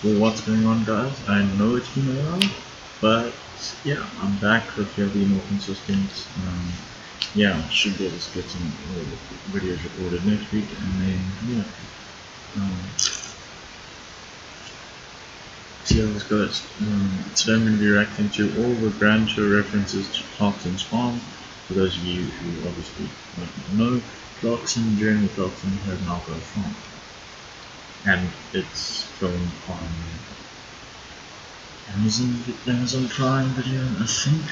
Well, what's going on, guys? I know it's been a while, but yeah, I'm back. Hopefully, I'll be more consistent. Yeah, I should be able to get some videos recorded next week, and then yeah, see how this goes. Today, I'm going to be reacting to all the Grand Tour references to Clarkson's farm. For those of you who obviously might not know, Jeremy Clarkson has an alcohol farm, and it's filmed on Amazon Prime Video, I think.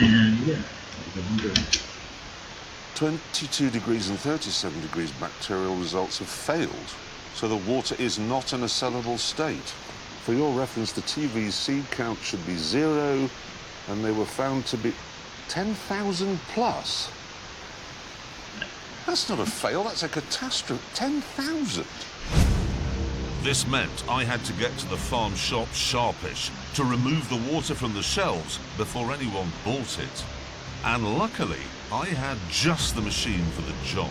And yeah, I'm good. 22 degrees and 37 degrees bacterial results have failed, so the water is not in a sellable state. For your reference, the TV's seed count should be 0, and they were found to be 10,000 plus. That's not a fail, that's a catastrophe. 10,000. This meant I had to get to the farm shop sharpish to remove the water from the shelves before anyone bought it. And luckily, I had just the machine for the job.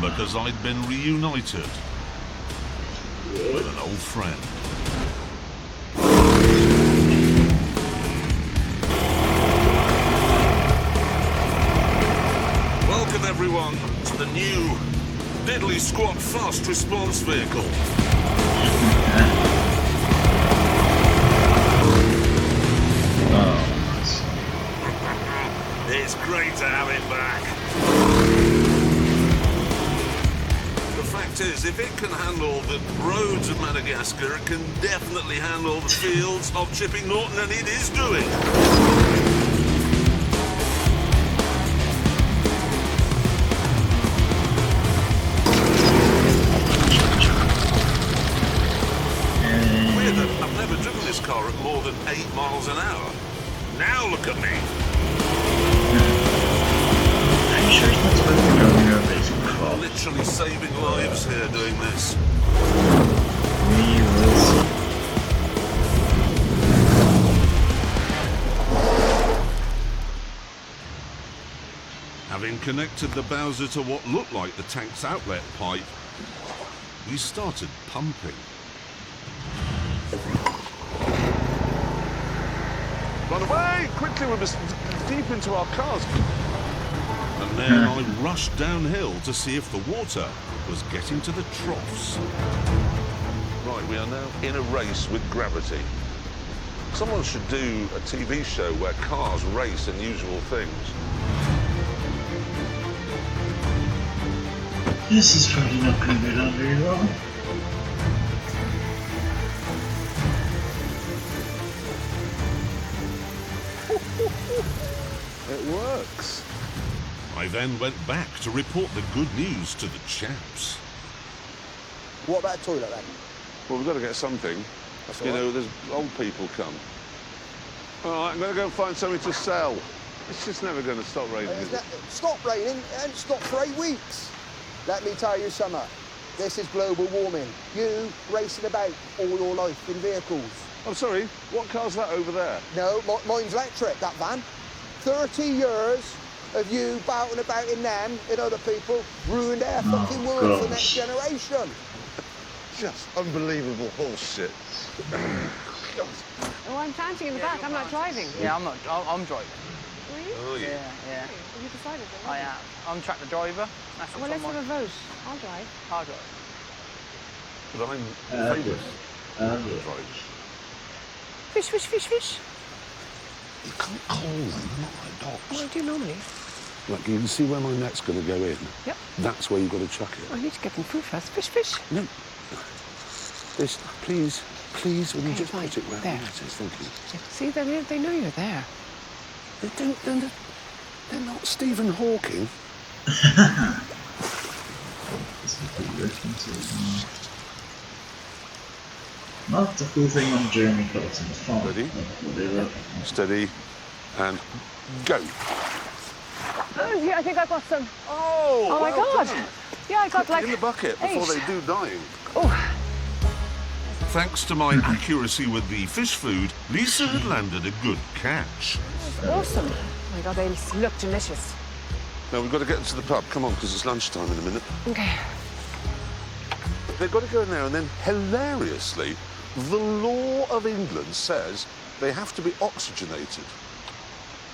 Because I'd been reunited with an old friend. Welcome everyone to the new diddly squat fast response vehicle. It's great to have it back. The fact is, if it can handle the roads of Madagascar, it can definitely handle the fields of Chipping Norton, and it is doing. I've never driven this car at more than 8 miles an hour. Now look at me. I'm sure it's not supposed to be going over this crawl. Literally saving lives here doing this. We will see. Having connected the Bowser to what looked like the tank's outlet pipe, we started pumping. Run away! Quickly, we're deep into our cars. And then I rushed downhill to see if the water was getting to the troughs. Right, we are now in a race with gravity. Someone should do a TV show where cars race unusual things. This is probably not going to go down very well. It works. I then went back to report the good news to the chaps. What about a toilet then? Well, we've got to get something. That's You all right. know, there's old people come. All right, I'm going to go and find something to sell. It's just never going to stop raining, is it? Stop raining and stop for 8 weeks. Let me tell you something. This is global warming. You racing about all your life in vehicles. I'm sorry, what car's that over there? No, mine's electric, that van. 30 years of you bouting about in them and other people ruined our fucking world for the next generation. Just unbelievable bullshit. Oh, I'm chanting in the back. I'm not driving. Yeah, I'm not. I'm driving. Are you? Oh, yeah. Yeah. Have you decided? I am. I'm tractor driver. That's Well, what's let's on have a my... vote. I'll drive. I'll drive. But I'm famous. Right. Fish, fish, fish, fish. You can't call them, they're not like dogs. What do you do normally? Look, you can see where my net's going to go in. Yep. That's where you've got to chuck it. I need to get them food first. Fish, fish. No. This, please, will you Okay, just fine. put it where There. it is? Thank you. See, they know you're there. They don't, they're not Stephen Hawking. Not the cool thing on Jeremy Clarkson's farm. Ready? Whatever. Steady, and go. Oh, yeah, I think I got some. Oh, Oh, my well God. done. Yeah, I got Quickly like in the bucket before 8. they do dying. Oh, Thanks to my accuracy with the fish food, Lisa had landed a good catch. awesome. Oh my God, they look delicious. Now we've got to get to the pub. Come on, because it's lunchtime in a minute. Okay. they've got to go in there, and then hilariously, the law of England says they have to be oxygenated.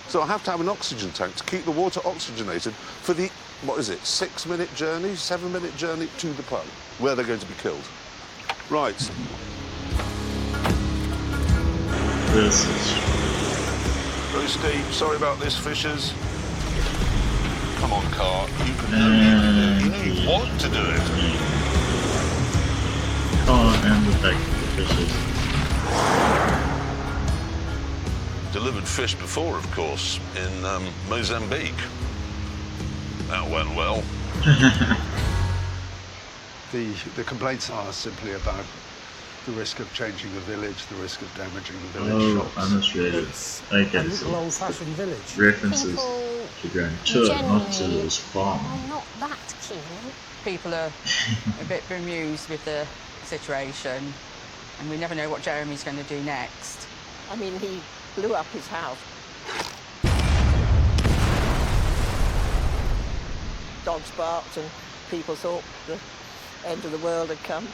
So I have to have an oxygen tank to keep the water oxygenated for the, what is it, 6-minute journey, 7-minute journey to the pub, where they're going to be killed. Right. This is Very steep. Sorry about this, fishers. Come on, car. You can do it. You want to do it. car and the back of the fishes. Delivered fish before, of course, in Mozambique. That went well. The complaints are simply about the risk of changing the village, the risk of damaging the village Oh, shops. unaustrated. Okay, A so little old-fashioned village. references People to Grand Tour, not to generally this farm. are not that keen. People are a bit bemused with the situation, and we never know what Jeremy's going to do next. I mean, he blew up his house. Dogs barked and people thought the end of the world had come.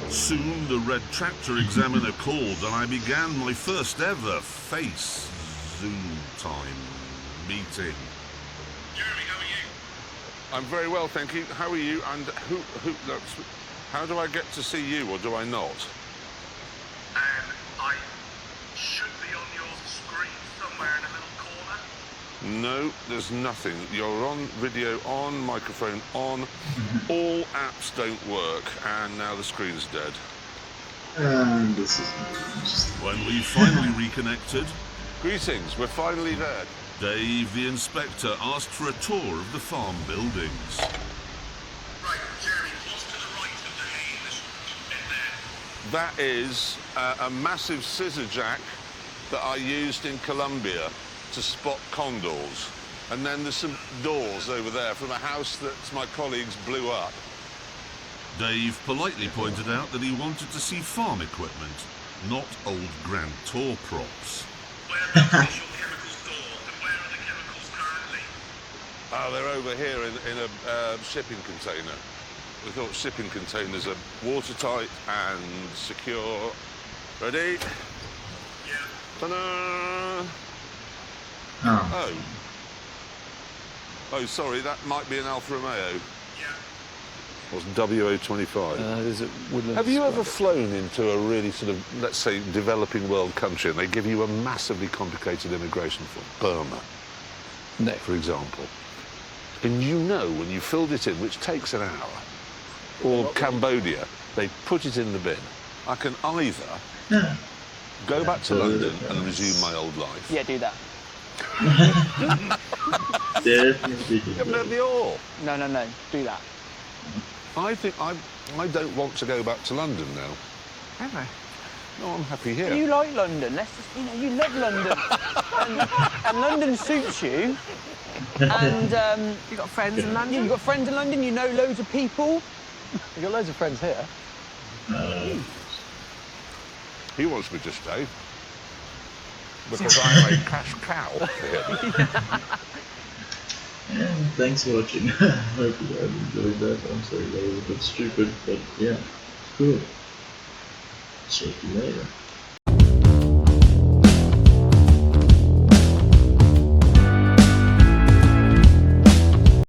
Soon the Red Tractor examiner called, and I began my first ever face Zoom time meeting. Jeremy, how are you? I'm very well, thank you. How are you? And how do I get to see you, or do I not? I should be on your screen somewhere in a little corner. No, there's nothing. You're on video, on microphone, on. All apps don't work, and now the screen's dead. And this is just When we finally reconnected, Greetings, we're finally there. Dave, the inspector, asked for a tour of the farm buildings. Right, Jeremy, what's to the right of the hay in this bit there? That is a massive scissor jack that I used in Colombia to spot condors. And then there's some doors over there from a house that my colleagues blew up. Dave politely pointed out that he wanted to see farm equipment, not old Grand Tour props. Where are the official chemicals stored and where are the chemicals currently? Oh, they're over here in a shipping container. We thought shipping containers are watertight and secure. Ready? Yeah. Ta-da! oh, Oh, sorry, that might be an Alfa Romeo. Yeah. What's WO25? Is it Woodlands? Have you ever flown into a really sort of, let's say, developing world country and they give you a massively complicated immigration form? Burma, No. for example. And you know when you filled it in, which takes an hour, or Cambodia, they put it in the bin. I can either go back to London and resume my old life. Yeah, do that. definitely. You haven't had the ore. No, do that. I think I don't want to go back to London now. Ever? No, I'm happy here. You like London. Let's just, you love London. and London suits you. And You got friends in yeah, London? you've got friends in London, you know loads of people. You've got loads of friends here. He wants me to stay. Because I'm a cash cow for him. And thanks for watching. Hope you guys enjoyed that. I'm sorry that was a bit stupid, but yeah, cool. See you later.